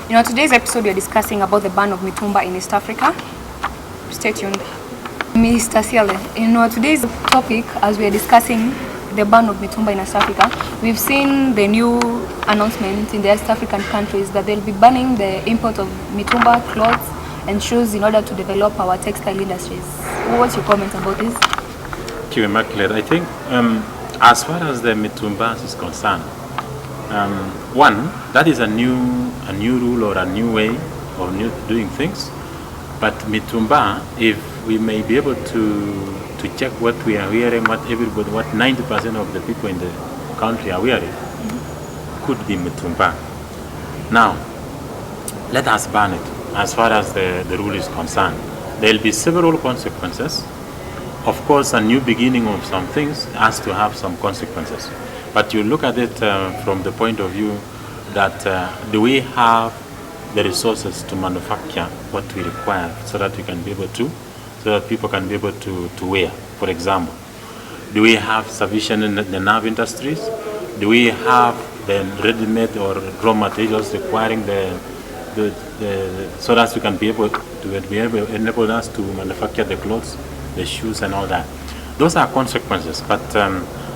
Today's episode we are discussing about the ban of mitumba in East Africa. Stay tuned. Mr. Siale, today's topic, as we are discussing the ban of mitumba in East Africa, we've seen the new announcement in the East African countries that they'll be banning the import of mitumba clothes and shoes in order to develop our textile industries. What's your comment about this? Thank you, Immaculate. I think as far as the mitumbas is concerned, one, that is a new rule or a new way of doing things. But mitumba, if we may be able to check what we are wearing, what 90% of the people in the country are wearing, could be mitumba. Now, let us ban it as far as the rule is concerned. There will be several consequences. Of course, a new beginning of some things has to have some consequences. But you look at it from the point of view that do we have the resources to manufacture what we require so that we can be able to, so that people can be able to wear, for example. Do we have sufficient in the nerve industries? Do we have the ready-made or raw materials requiring so that we can be able to enable us to manufacture the clothes, the shoes and all that? Those are consequences. But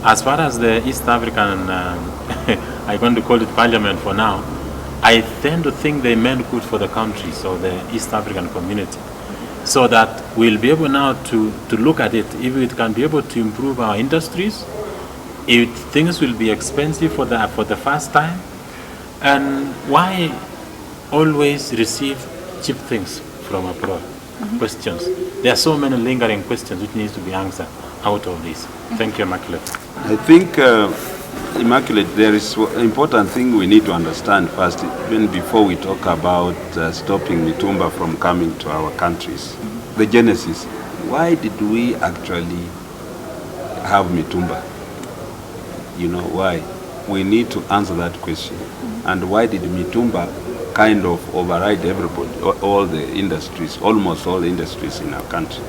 as far as the East African, I'm going to call it parliament for now, I tend to think they meant good for the countries or the East African community, so that we'll be able now to look at it, if it can be able to improve our industries, if things will be expensive for the first time, and why always receive cheap things from abroad? Questions. There are so many lingering questions which needs to be answered out of this. Thank you, Immaculate. I think, Immaculate, there is an important thing we need to understand first, even before we talk about stopping mitumba from coming to our countries. The genesis. Why did we actually have mitumba? Why? We need to answer that question. And why did mitumba kind of override everybody, all the industries, almost all the industries in our country?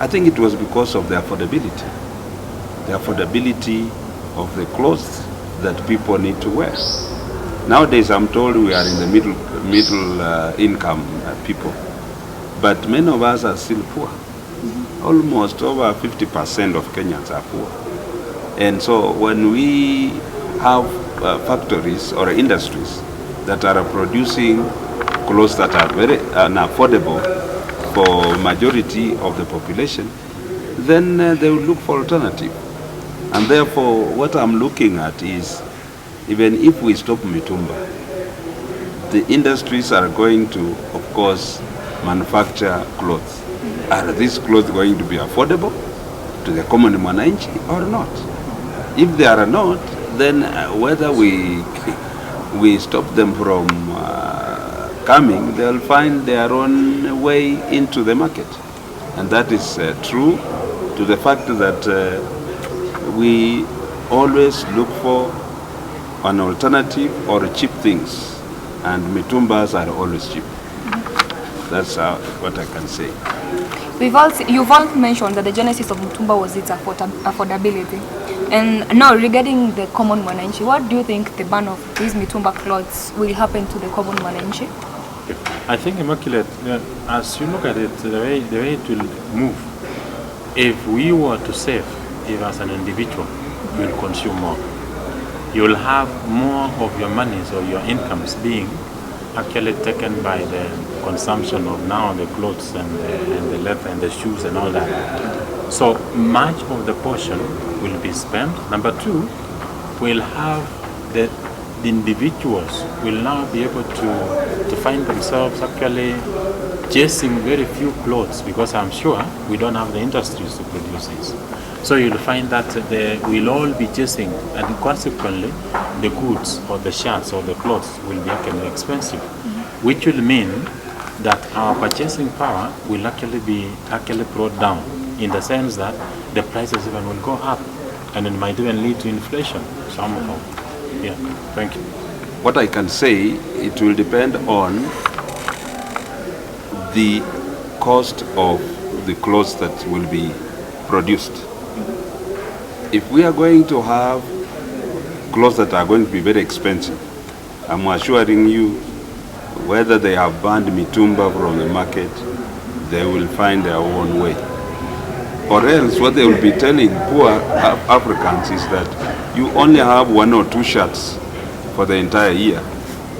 I think it was because of the affordability of the clothes that people need to wear. Nowadays, I'm told we are in the middle income people, but many of us are still poor. Almost over 50% of Kenyans are poor. And so when we have factories or industries that are producing clothes that are very unaffordable for majority of the population, then they will look for alternative. And therefore, what I'm looking at is, even if we stop mitumba, the industries are going to, of course, manufacture clothes. Are these clothes going to be affordable to the common mwananchi or not? If they are not, then whether we stop them from coming, they'll find their own way into the market. And that is true to the fact that we always look for an alternative or cheap things, and mitumbas are always cheap. That's what I can say. You've all mentioned that the genesis of mitumba was its affordability. And now regarding the common mwananchi, what do you think the ban of these mitumba clothes will happen to the common mwananchi? I think, Immaculate, as you look at it, the way it will move, if we were to save, if as an individual, you will consume more. You will have more of your monies or your incomes being actually taken by the consumption of now the clothes and the leather and the shoes and all that. So much of the portion will be spent. Number two, we'll have the individuals will now be able to find themselves actually chasing very few clothes, because I'm sure we don't have the industries to produce this. So you'll find that we'll all be chasing, and consequently the goods or the shirts or the clothes will be actually expensive, which will mean that our purchasing power will actually be brought down, in the sense that the prices even will go up, and it might even lead to inflation somehow. Yeah, thank you. What I can say, it will depend on the cost of the clothes that will be produced. If we are going to have clothes that are going to be very expensive, I'm assuring you, Whether they have banned mitumba from the market, they will find their own way. Or else what they will be telling poor Africans is that you only have 1 or 2 shirts for the entire year.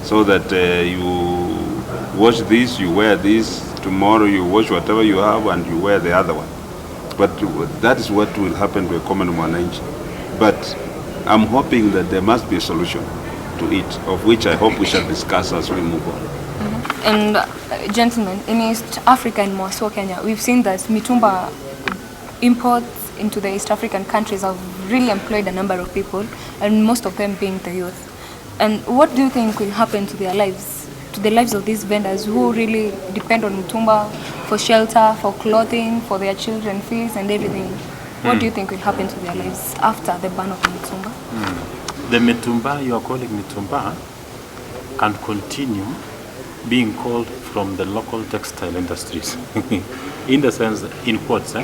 So that you wash this, you wear this, tomorrow you wash whatever you have and you wear the other one. But that is what will happen to a common mwananchi. But I'm hoping that there must be a solution to it, of which I hope we shall discuss as we move on. And gentlemen, in East Africa and more so Kenya, we've seen that mitumba imports into the East African countries have really employed a number of people, and most of them being the youth. And what do you think will happen to their lives, to the lives of these vendors who really depend on mitumba for shelter, for clothing, for their children's fees and everything? What do you think will happen to their lives after the ban of mitumba? The mitumba you are calling mitumba can continue being called from the local textile industries. In the sense, in quotes,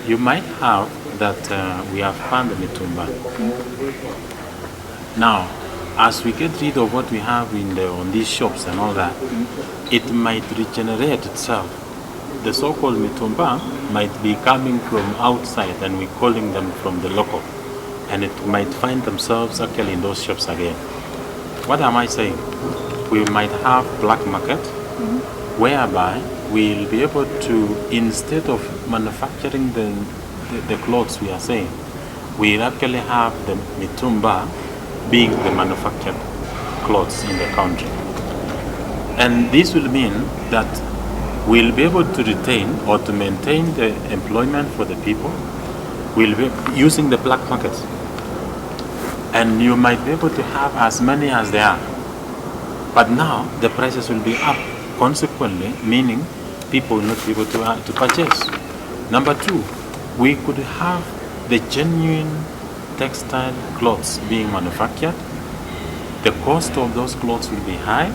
you might have that we have found the mitumba. Now, as we get rid of what we have on these shops and all that, it might regenerate itself. The so-called mitumba might be coming from outside and we're calling them from the local. And it might find themselves actually in those shops again. What am I saying? We might have black market, whereby we'll be able to, instead of manufacturing the clothes we are saying, we'll actually have the mitumba being the manufactured clothes in the country. And this will mean that we'll be able to retain or to maintain the employment for the people. We'll be using the black markets. And you might be able to have as many as there are. But now the prices will be up. Consequently, meaning people will not be able to purchase. Number 2, we could have the genuine textile clothes being manufactured. The cost of those clothes will be high.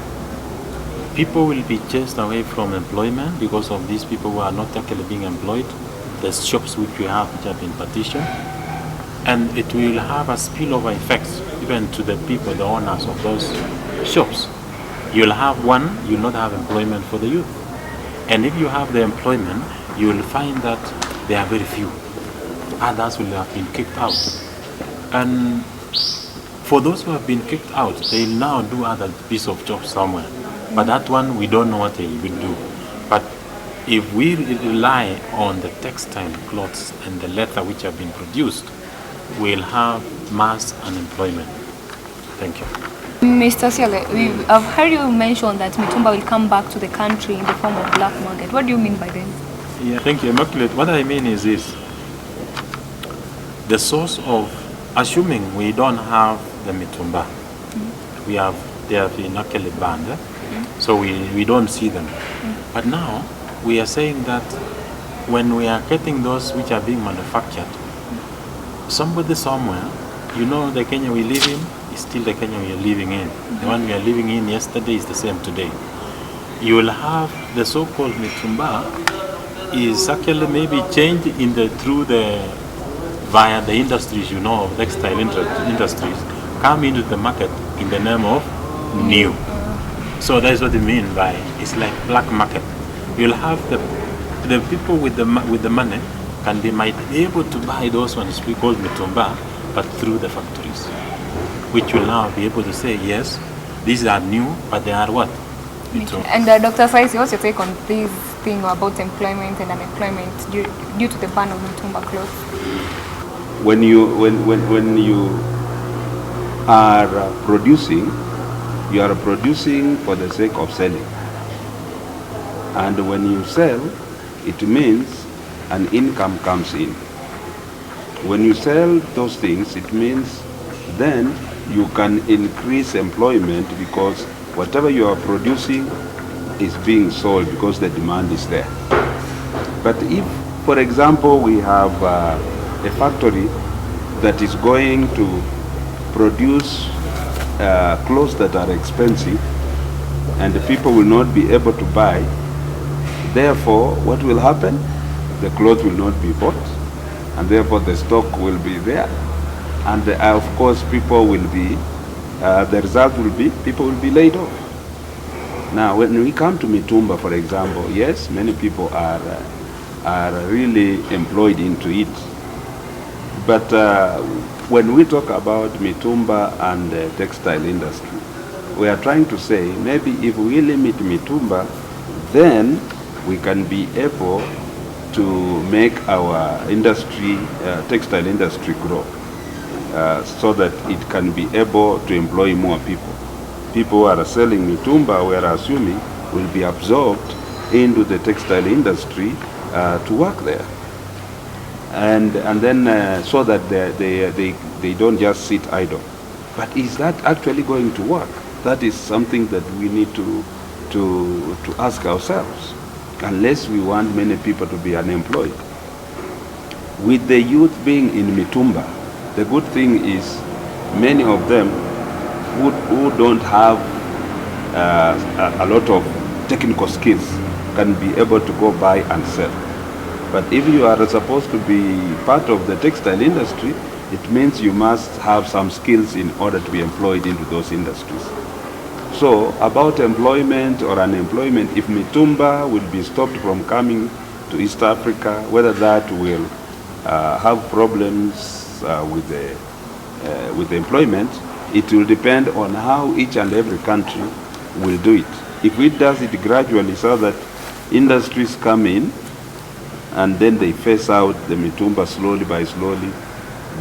People will be chased away from employment because of these people who are not actually being employed. The shops which we have, which have been partitioned. And it will have a spillover effect even to the people, the owners of those shops. You'll have one, you'll not have employment for the youth. And if you have the employment, you will find that there are very few. Others will have been kicked out. And for those who have been kicked out, they'll now do other piece of job somewhere. But that one, we don't know what they will do. But if we rely on the textile clothes and the leather which have been produced, we'll have mass unemployment. Thank you. Mr. Siale, I've heard you mention that mitumba will come back to the country in the form of black market. What do you mean by that? Yeah, thank you, Immaculate. What I mean is this. The source of, assuming we don't have the mitumba, they have been actually banned, so we don't see them. But now, we are saying that when we are getting those which are being manufactured, somebody somewhere, you know, the Kenya we live in is still the Kenya we are living in. The one we are living in yesterday is the same today. You will have the so-called mitumba is actually maybe changed via the industries, you know, of textile industries, come into the market in the name of new. So that's what I mean by it's like black market. You'll have the people with the money might be able to buy those ones we call mitumba, but through the factories, which will now be able to say, yes, these are new, but they are what? Mitumba. And Dr. Saisi, what's your take on this thing about employment and unemployment due to the ban of mitumba clothes? When you are producing, you are producing for the sake of selling. And when you sell, it means an income comes in. When you sell those things, it means then you can increase employment because whatever you are producing is being sold because the demand is there. But if, for example, we have a factory that is going to produce clothes that are expensive and the people will not be able to buy, therefore what will happen? The clothes will not be bought, and therefore the stock will be there, and of course people will be, the result will be people will be laid off. Now, when we come to mitumba, for example, yes, many people are really employed into it. But when we talk about mitumba and the textile industry, we are trying to say maybe if we limit mitumba, then we can be able to make our industry, textile industry grow, so that it can be able to employ more people. People who are selling mitumba, we are assuming, will be absorbed into the textile industry to work there. And then so that they don't just sit idle. But is that actually going to work? That is something that we need to ask ourselves, unless we want many people to be unemployed. With the youth being in mitumba, the good thing is many of them who don't have a lot of technical skills can be able to go buy and sell. But if you are supposed to be part of the textile industry, it means you must have some skills in order to be employed into those industries. So about employment or unemployment, if mitumba will be stopped from coming to East Africa, whether that will have problems with the employment, it will depend on how each and every country will do it. If it does it gradually so that industries come in and then they phase out the mitumba slowly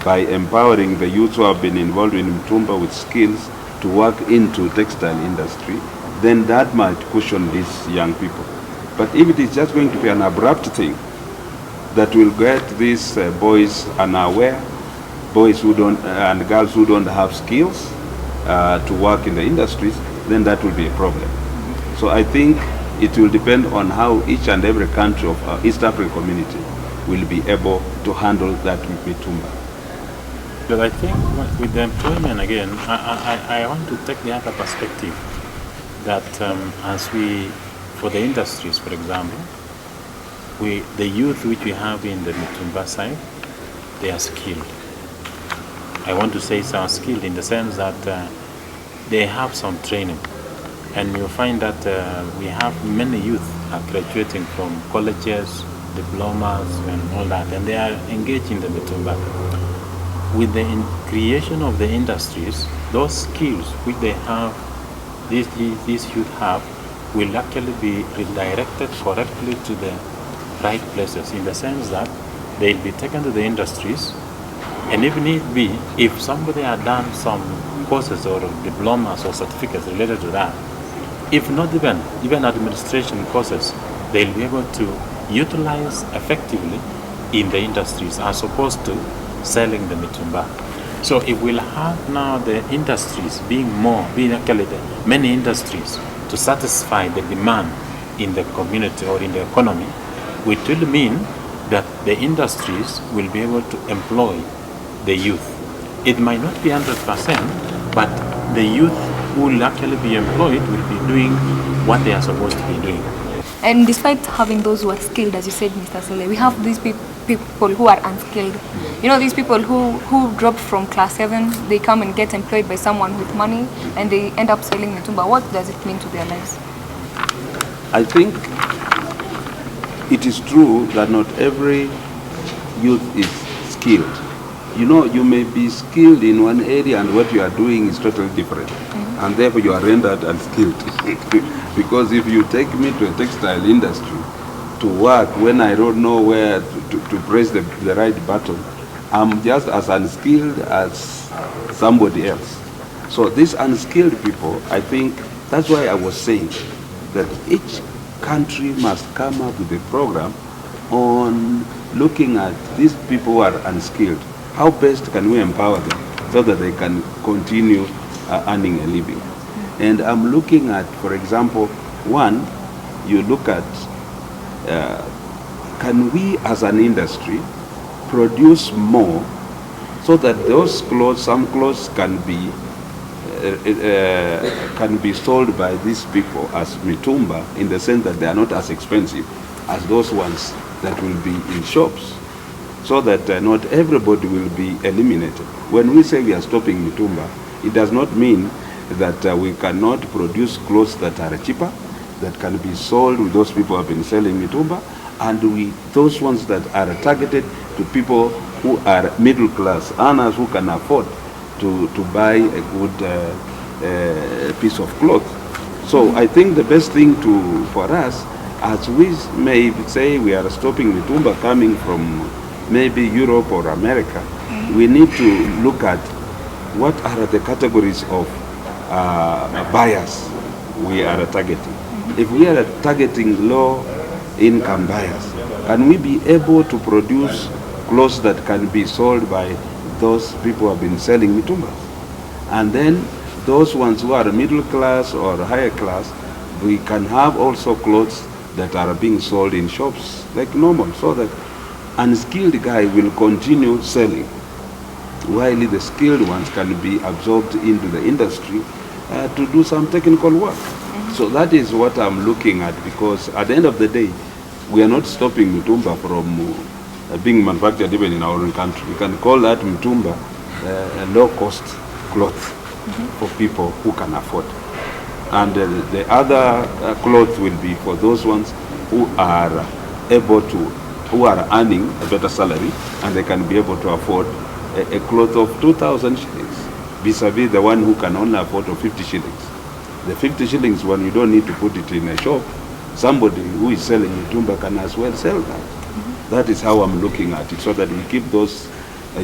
by empowering the youth who have been involved in mitumba with skills to work into textile industry, then that might cushion these young people. But if it is just going to be an abrupt thing that will get these boys unaware, boys who don't and girls who don't have skills to work in the industries, then that will be a problem. So I think it will depend on how each and every country of our East African community will be able to handle that mitumba. But I think with the employment again, I want to take the other perspective that for the industries, for example, the youth which we have in the mitumba side, they are skilled. I want to say they are skilled in the sense that they have some training. And you find that we have many youth are graduating from colleges, diplomas and all that, and they are engaged in the mitumba. With the creation of the industries, those skills which they have, these youth have, will actually be redirected correctly to the right places, in the sense that they'll be taken to the industries, and if need be, if somebody had done some courses or diplomas or certificates related to that, if not even administration courses, they'll be able to utilize effectively in the industries as opposed to selling the mitumba. So if we'll have now the industries being actually many industries to satisfy the demand in the community or in the economy, which will mean that the industries will be able to employ the youth. It might not be 100%, but the youth who will actually be employed will be doing what they are supposed to be doing. And despite having those who are skilled, as you said, Mr. Sele, we have these people who are unskilled. You know, these people who dropped from class 7, they come and get employed by someone with money and they end up selling mitumba. What does it mean to their lives? I think it is true that not every youth is skilled. You know, you may be skilled in one area and what you are doing is totally different. And therefore you are rendered unskilled. Because if you take me to a textile industry to work when I don't know where to press the right button, I'm just as unskilled as somebody else. So these unskilled people, I think that's why I was saying that each country must come up with a program on looking at these people who are unskilled. How best can we empower them so that they can continue earning a living? And I'm looking at, for example, one, you look at, can we as an industry produce more so that those clothes, some clothes can be sold by these people as mitumba, in the sense that they are not as expensive as those ones that will be in shops, so that not everybody will be eliminated. When we say we are stopping mitumba, it does not mean that we cannot produce clothes that are cheaper, that can be sold with those people who have been selling mitumba, and those ones that are targeted to people who are middle class earners who can afford to buy a good piece of cloth. So I think the best thing for us, as we may say we are stopping mitumba coming from maybe Europe or America, we need to look at what are the categories of buyers we are targeting. If we are targeting low income buyers, can we be able to produce clothes that can be sold by those people who have been selling mitumbas? And then those ones who are middle class or higher class, we can have also clothes that are being sold in shops like normal, so that unskilled guy will continue selling, while the skilled ones can be absorbed into the industry to do some technical work. So that is what I'm looking at, because at the end of the day, we are not stopping mitumba from being manufactured even in our own country. We can call that mitumba a low-cost cloth for people who can afford. And the other cloth will be for those ones who are who are earning a better salary, and they can be able to afford a cloth of 2,000 shillings, vis-a-vis the one who can only afford 50 shillings. The 50 shillings one, you don't need to put it in a shop. Somebody who is selling mitumba can as well sell that. That is how I'm looking at it, so that we keep those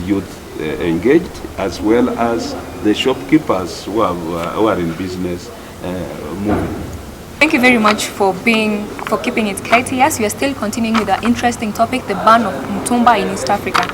youth engaged, as well as the shopkeepers who are in business moving. Thank you very much for keeping it courteous. We are still continuing with our interesting topic, the ban of mitumba in East Africa.